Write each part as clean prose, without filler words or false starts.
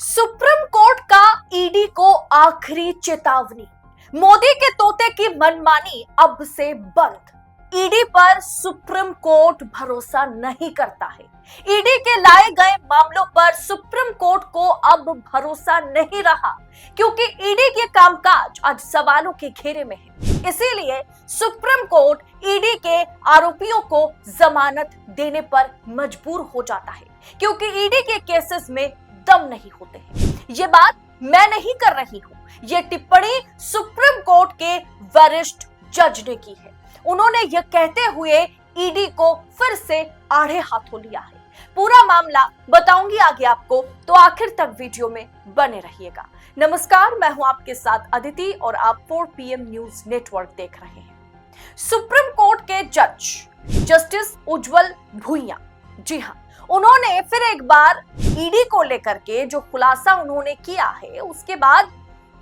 Supreme court का ED को आखिरी चेतावनी। मोदी के तोते की मनमानी अब से बंद। ईडी पर सुप्रीम कोर्ट भरोसा नहीं करता है। ईडी के लाए गए मामलों पर सुप्रीम कोर्ट को अब भरोसा नहीं रहा, क्योंकि ईडी के कामकाज आज सवालों के घेरे में है। इसीलिए सुप्रीम कोर्ट ईडी के आरोपियों को जमानत देने पर मजबूर हो जाता है, क्योंकि ईडी के केसेस में दम नहीं होते हैं। ये बात मैं नहीं कर रही हूं, ये टिप्पणी सुप्रीम कोर्ट के वरिष्ठ जज ने की है। उन्होंने यह कहते हुए ईडी को फिर से आड़े हाथों लिया है। पूरा मामला बताऊंगी आगे आपको, तो आखिर तक वीडियो में बने रहिएगा। नमस्कार, मैं हूं आपके साथ अदिति और आप 4 PM न्यूज नेटवर्क देख रहे हैं। सुप्रीम कोर्ट के जज जस्टिस उज्जवल भुइयां, जी हां, उन्होंने फिर एक बार ईडी को लेकर के जो खुलासा उन्होंने किया है, उसके बाद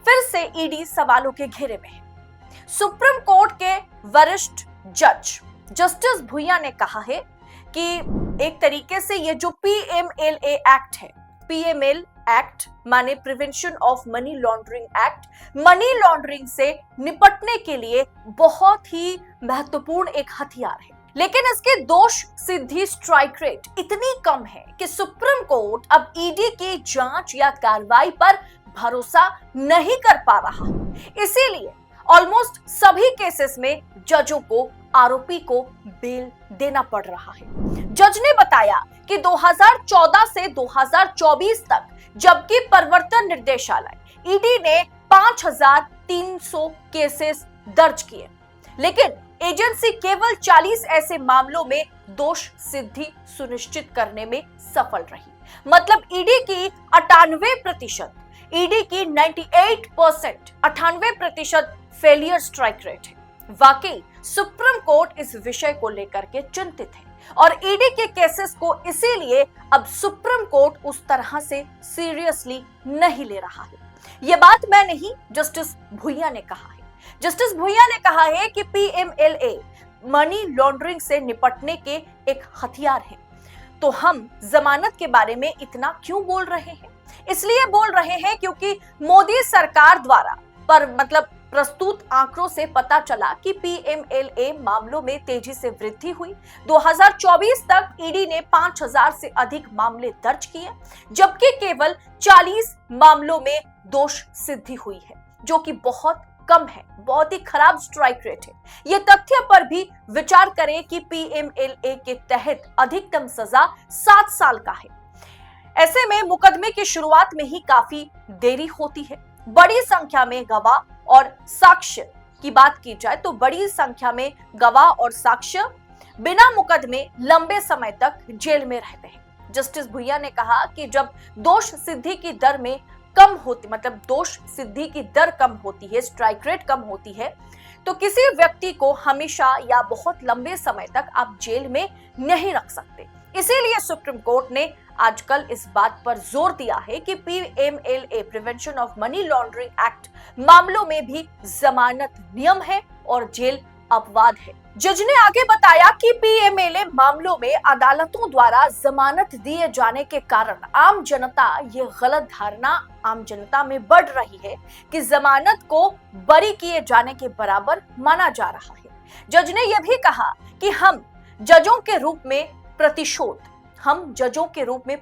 फिर से ईडी सवालों के घेरे में है। सुप्रीम कोर्ट के वरिष्ठ जज जस्टिस भुइयां ने कहा है कि एक तरीके से ये जो PMLA एक्ट है, PML एक्ट माने prevention of money laundering act, money laundering से निपटने के लिए बहुत ही महत्वपूर्ण एक हथियार है। लेकिन इसके दोष सिद्धि स्ट्राइक रेट इतनी कम है कि सुप्रीम कोर्ट अब ईडी की जांच या कार्रवाई पर भरोसा नहीं कर पा रहा। इसीलिए ऑलमोस्ट सभी केसेस में जजों को आरोपी को बेल देना पड़ रहा है। जज ने बताया कि 2014 से 2024 तक जबकि प्रवर्तन निर्देशालय ईडी ने 5300 केसेस दर्ज किए, लेकिन एजेंसी केवल 40 ऐसे मामलों में दोष सिद्धि सुनिश्चित करने में सफल रही। मतलब ईडी की 98%, ईडी की 98%, 98% फेलियर स्ट्राइक रेट है। वाकई सुप्रीम कोर्ट इस विषय को लेकर के चिंतित है और ईडी के केसेस को इसीलिए अब सुप्रीम कोर्ट उस तरह से सीरियसली नहीं ले रहा है। यह बात मैं नहीं, जस्टिस भुइयां ने कहा है। जस्टिस भुइयां ने कहा है कि PMLA मनी लॉन्ड्रिंग से निपटने के एक हथियार है। तो हम जमानत के बारे में इतना क्यों बोल रहे हैं? इसलिए बोल रहे हैं क्योंकि मोदी सरकार द्वारा प्रस्तुत आंकड़ों से पता चला कि PMLA मामलों में तेजी से वृद्धि हुई। 2024 तक ईडी ने 5000 से अधिक मामले दर्ज किए, जबकि केवल 40 मामलों में दोष सिद्धि हुई है, जो कि बहुत कम है, बहुत ही खराब स्ट्राइक रेट है। यह तथ्य पर भी विचार करें कि PMLA के तहत अधिकतम सजा 7 साल का है। ऐसे में मुकदमे की शुरुआत में ही काफी देरी होती है। बड़ी संख्या में गवाह और साक्ष्य की बात की जाए तो बड़ी संख्या में गवाह और साक्ष्य बिना मुकदमे लंबे समय तक जेल में रहते हैं। जस्टिस भुइयां ने कहा कि जब दोष सिद्धि की दर में कम होती, दोष सिद्धि की दर कम होती है, स्ट्राइक रेट कम होती है, तो किसी व्यक्ति को हमेशा या बहुत लंबे समय तक आप जेल में नहीं रख सकते। इसीलिए सुप्रीम कोर्ट ने आजकल इस बात पर जोर दिया है कि PMLA prevention of money laundering act मामलों में भी जमानत नियम है और जेल अपवाद है। जज ने आगे बताया कि PMLA मामलों में अदालतों द्वारा जमानत दिए जाने के कारण आम जनता, ये गलत धारणा आम जनता में बढ़ रही है कि जमानत को बरी किए जाने के बराबर माना जा रहा है। जज ने यह भी कहा कि हम जजों के रूप में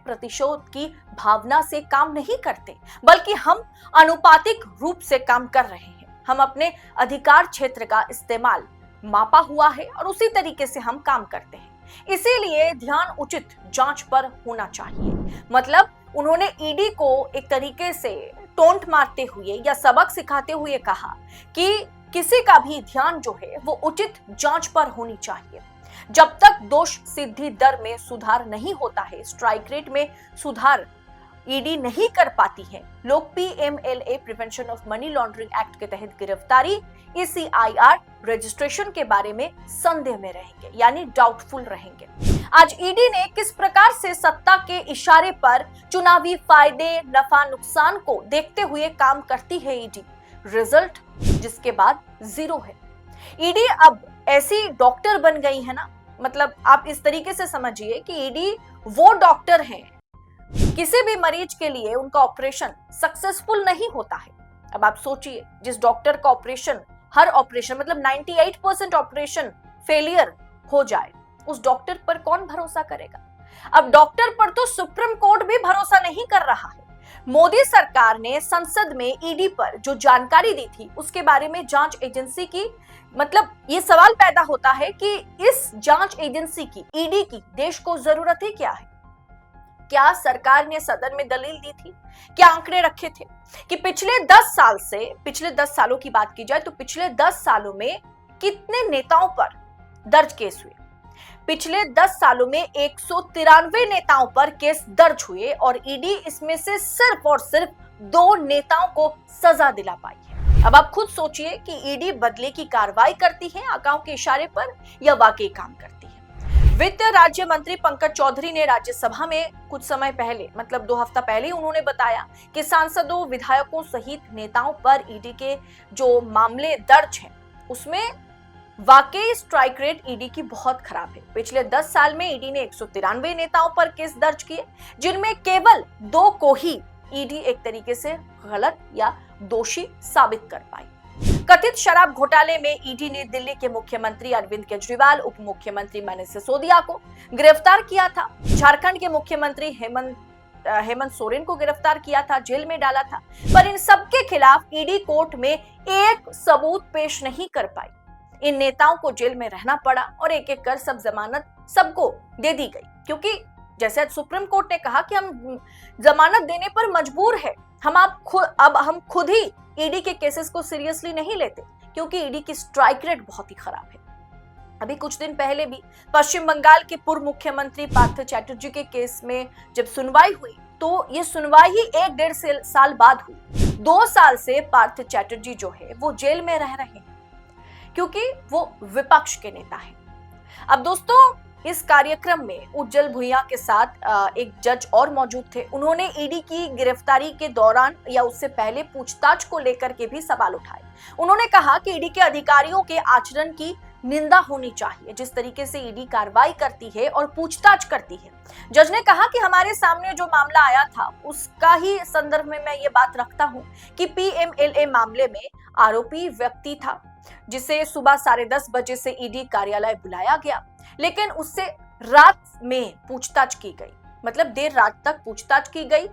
प्रतिशोध की भावना से काम नहीं करते, बल्कि हम अनुपातिक रूप से काम कर रहे हैं। हम अपने अधिकार क्षेत्र का इस्तेमाल मापा हुआ है और उसी तरीके से हम काम करते हैं। इसीलिए ध्यान उचित जांच पर होना चाहिए। मतलब उन्होंने ईडी को एक तरीके से टोंट मारते हुए या सबक सिखाते हुए कहा कि किसी का भी ध्यान जो है वो उचित जांच पर होनी चाहिए। जब तक दोष सिद्धि दर में सुधार नहीं होता है, स्ट्राइक रेट में सुधार ईडी नहीं कर पाती है, लोग PMLA prevention of money laundering act के तहत गिरफ्तारी, ECIR रजिस्ट्रेशन के बारे में संदेह में रहेंगे, यानी डाउटफुल रहेंगे। आज ईडी ने किस प्रकार से सत्ता के इशारे पर चुनावी फायदे, नफा नुकसान को देखते हुए काम करती है ईडी, रिजल्ट जिसके बाद 0 है। ईडी अब ऐसी डॉक्टर बन गई है ना, आप इस तरीके से समझिए कि ईडी वो डॉक्टर हैं किसी भी मरीज के लिए उनका ऑपरेशन सक्सेसफुल नहीं होता है। अब आप सोचिए, जिस डॉक्टर का ऑपरेशन, हर ऑपरेशन मतलब 98% ऑपरेशन फेलियर हो जाए, उस डॉक्टर पर कौन भरोसा करेगा। अब डॉक्टर पर तो सुप्रीम कोर्ट भी भरोसा नहीं कर रहा है। मोदी सरकार ने संसद में ईडी पर जो जानकारी दी थी उसके बारे में जांच एजेंसी की, मतलब ये सवाल पैदा होता है कि इस जांच एजेंसी की, ईडी की, देश को जरूरत ही क्या है। क्या सरकार ने सदन में दलील दी थी, क्या आंकड़े रखे थे कि पिछले 10 सालों की बात की जाए तो पिछले 10 सालों में कितने नेताओं पर दर्ज केस हुए। पिछले 10 सालों में 193 नेताओं पर केस दर्ज हुए और ईडी इसमें से सिर्फ और सिर्फ 2 नेताओं को सजा दिला पाई है। अब आप खुद सोचिए कि ईडी बदले की कार्रवाई करती है आंकड़ों के इशारे पर या वाकई काम करती है। वित्त राज्य मंत्री पंकज चौधरी ने राज्यसभा में कुछ समय पहले, मतलब 2 हफ्ता पहले, उन्होंने बताया कि सांसदों, विधायकों सहित नेताओं पर ईडी के जो मामले दर्ज हैं उसमें वाकई स्ट्राइक रेट ईडी की बहुत खराब है। पिछले 10 साल में ईडी ने 193 नेताओं पर केस दर्ज किए, जिनमें केवल 2 को ही ईडी एक तरीके से गलत या दोषी साबित कर पाई। कथित शराब घोटाले में ईडी ने दिल्ली के मुख्यमंत्री अरविंद केजरीवाल, उप मुख्यमंत्री मनीष सिसोदिया को गिरफ्तार किया था। झारखंड के मुख्यमंत्री हेमंत सोरेन को गिरफ्तार किया था, जेल में डाला था, पर इन सबके खिलाफ ईडी कोर्ट में एक सबूत पेश नहीं कर पाई। इन नेताओं को जेल में रहना पड़ा और एक एक कर सब जमानत सबको दे दी गई, क्योंकि जैसे सुप्रीम कोर्ट ने कहा कि हम जमानत देने पर मजबूर है। हम खुद ही ईडी के केसेस को सीरियसली नहीं लेते, क्योंकि ईडी की स्ट्राइक रेट बहुत ही खराब है। अभी कुछ दिन पहले भी पश्चिम बंगाल के पूर्व मुख्यमंत्री पार्थ चैटर्जी के केस में जब सुनवाई हुई तो ये सुनवाई ही 1-1.5 साल बाद हुई। 2 साल से पार्थ चैटर्जी जो है वो जेल में रह रहे हैं, क्योंकि वो विपक्ष के नेता हैं। अब दोस्तों, इस कार्यक्रम में उज्जवल भुइयां के साथ एक जज और मौजूद थे। उन्होंने ईडी की गिरफ्तारी के दौरान या उससे पहले पूछताछ को लेकर के भी सवाल उठाए। उन्होंने कहा कि ईडी के अधिकारियों के आचरण की निंदा होनी चाहिए, जिस तरीके से ईडी कार्रवाई करती है और पूछताछ करती है। जज ने कहा कि हमारे सामने जो मामला आया था उसका ही संदर्भ में मैं ये बात रखता हूं कि पीएमएलए मामले में आरोपी व्यक्ति था जिसे सुबह 10:30 बजे से ईडी कार्यालय बुलाया गया, लेकिन उससे रात में पूछताछ की गई, मतलब देर रात तक पूछताछ की गई।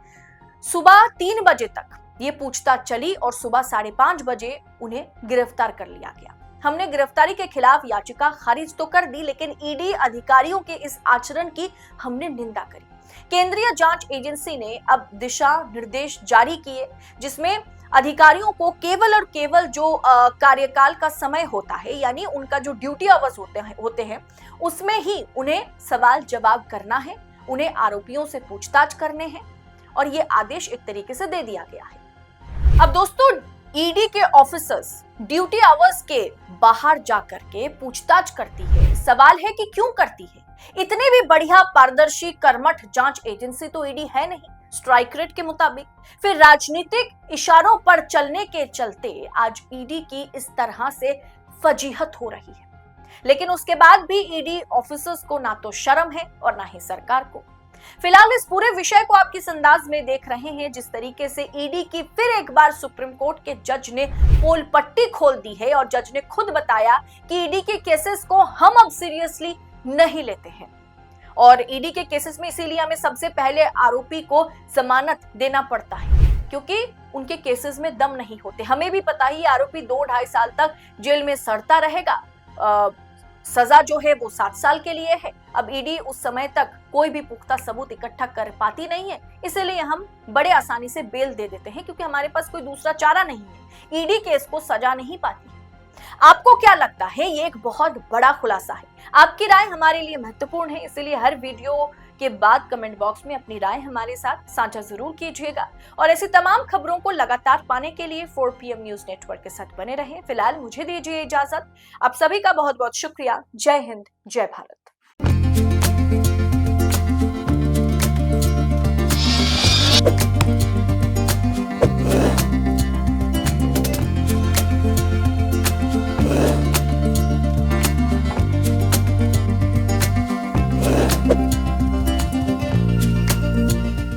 सुबह 3 बजे तक ये पूछताछ चली और सुबह 5:30 बजे उन्हें गिरफ्तार कर लिया गया। हमने गिरफ्तारी के खिलाफ याचिका खारिज तो कर दी, लेकिन ईडी अधिकारियों के इस आचरण की हमने निंदा करी। केंद्रीय जांच एजेंसी ने अब दिशा निर्देश जारी किए, जिसमें अधिकारियों को केवल और केवल जो कार्यकाल का समय होता है, यानी उनका जो ड्यूटी आवर्स होते हैं उसमें ही उन्हें सवाल जवाब करना है, उन्हें आरोपियों से पूछताछ करने हैं, और ये आदेश एक तरीके से दे दिया गया है। अब दोस्तों, ईडी के ऑफिसर्स ड्यूटी आवर्स के बाहर जाकर के पूछताछ करती है। सवाल है कि क्यों करती है? इतनी भी बढ़िया, पारदर्शी, कर्मठ जांच एजेंसी तो ईडी है नहीं स्ट्राइक रेट के मुताबिक। फिर राजनीतिक इशारों पर चलने के चलते आज ईडी की इस तरह से फजीहत हो रही है, लेकिन उसके बाद भी ईडी ऑफिसर्स को ना तो शर्म है और ना ही सरकार को। फिलहाल इस पूरे विषय को आप किस अंदाज में देख रहे हैं, जिस तरीके से ईडी की फिर एक बार सुप्रीम कोर्ट के जज ने पोल पट्टी खोल दी है और जज ने खुद बताया कि ईडी के केसेस को हम अब सीरियसली नहीं लेते हैं, और ईडी के केसेस में इसीलिए हमें सबसे पहले आरोपी को जमानत देना पड़ता है, क्योंकि उनके केसेस में दम नहीं होते। हमें भी पता ही आरोपी 2-2.5 साल तक जेल में सड़ता रहेगा, सजा जो है वो 7 साल के लिए है। अब ईडी उस समय तक कोई भी पुख्ता सबूत इकट्ठा कर पाती नहीं है, इसीलिए हम बड़े आसानी से बेल दे देते हैं, क्योंकि हमारे पास कोई दूसरा चारा नहीं है। ईडी केस को सजा नहीं पाती। आपको क्या लगता है? ये एक बहुत बड़ा खुलासा है। आपकी राय हमारे लिए महत्वपूर्ण है, इसीलिए हर वीडियो के बाद कमेंट बॉक्स में अपनी राय हमारे साथ साझा जरूर कीजिएगा, और ऐसी तमाम खबरों को लगातार पाने के लिए 4PM न्यूज नेटवर्क के साथ बने रहें। फिलहाल मुझे दीजिए इजाजत। आप सभी का बहुत बहुत शुक्रिया। जय हिंद, जय भारत।